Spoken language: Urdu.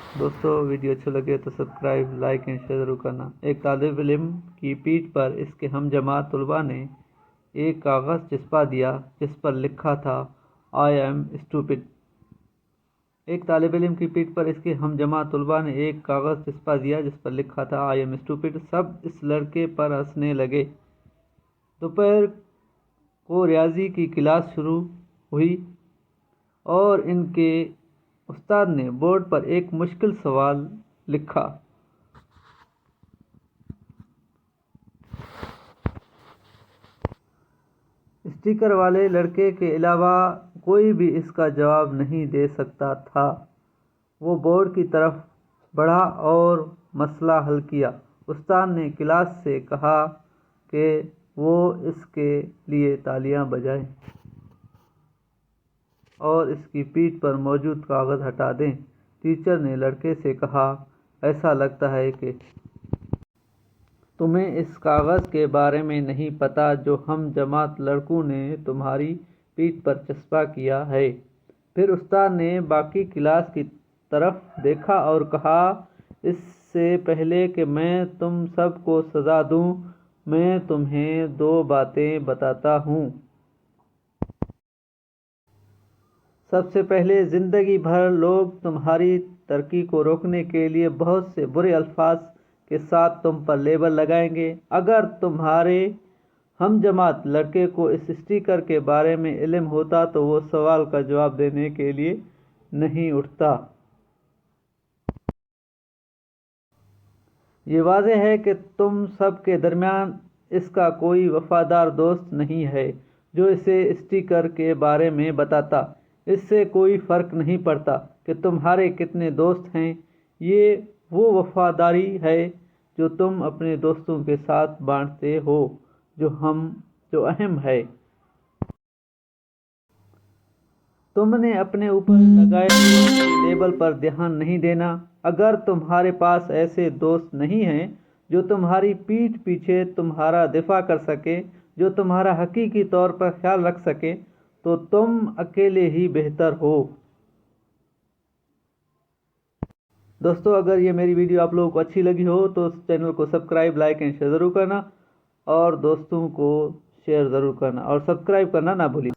دوستو ویڈیو اچھا لگے تو سبسکرائب لائک اینڈ شیئر ضرور کرنا۔ ایک طالب علم کی پیٹھ پر اس کے ہم جماعت طلباء نے ایک کاغذ چسپا دیا جس پر لکھا تھا آئی ایم اسٹوپڈ۔ ایک طالب علم کی پیٹھ پر اس کے ہم جماعت طلباء نے ایک کاغذ چسپا دیا جس پر لکھا تھا آئی ایم اسٹوپڈ۔ سب اس لڑکے پر ہنسنے لگے۔ دوپہر کو ریاضی کی کلاس شروع ہوئی اور ان کے استاد نے بورڈ پر ایک مشکل سوال لکھا۔ اسٹیکر والے لڑکے کے علاوہ کوئی بھی اس کا جواب نہیں دے سکتا تھا۔ وہ بورڈ کی طرف بڑھا اور مسئلہ حل کیا۔ استاد نے کلاس سے کہا کہ وہ اس کے لیے تالیاں بجائیں اور اس کی پیٹھ پر موجود کاغذ ہٹا دیں۔ ٹیچر نے لڑکے سے کہا، ایسا لگتا ہے کہ تمہیں اس کاغذ کے بارے میں نہیں پتہ جو ہم جماعت لڑکوں نے تمہاری پیٹھ پر چسپاں کیا ہے۔ پھر استاد نے باقی کلاس کی طرف دیکھا اور کہا، اس سے پہلے کہ میں تم سب کو سزا دوں، میں تمہیں 2 باتیں بتاتا ہوں۔ سب سے پہلے، زندگی بھر لوگ تمہاری ترقی کو روکنے کے لیے بہت سے برے الفاظ کے ساتھ تم پر لیبل لگائیں گے۔ اگر تمہارے ہم جماعت لڑکے کو اس اسٹیکر کے بارے میں علم ہوتا تو وہ سوال کا جواب دینے کے لیے نہیں اٹھتا۔ یہ واضح ہے کہ تم سب کے درمیان اس کا کوئی وفادار دوست نہیں ہے جو اسے اسٹیکر کے بارے میں بتاتا۔ اس سے کوئی فرق نہیں پڑتا کہ تمہارے کتنے دوست ہیں، یہ وہ وفاداری ہے جو تم اپنے دوستوں کے ساتھ بانٹتے ہو جو اہم ہے۔ تم نے اپنے اوپر لگائے ہوئے لیبل پر دھیان نہیں دینا۔ اگر تمہارے پاس ایسے دوست نہیں ہیں جو تمہاری پیٹھ پیچھے تمہارا دفاع کر سکے، جو تمہارا حقیقی طور پر خیال رکھ سکے، تو تم اکیلے ہی بہتر ہو۔ دوستو اگر یہ میری ویڈیو آپ لوگوں کو اچھی لگی ہو تو اس چینل کو سبسکرائب لائک اینڈ شیئر ضرور کرنا اور دوستوں کو شیئر ضرور کرنا اور سبسکرائب کرنا نہ بھولیں۔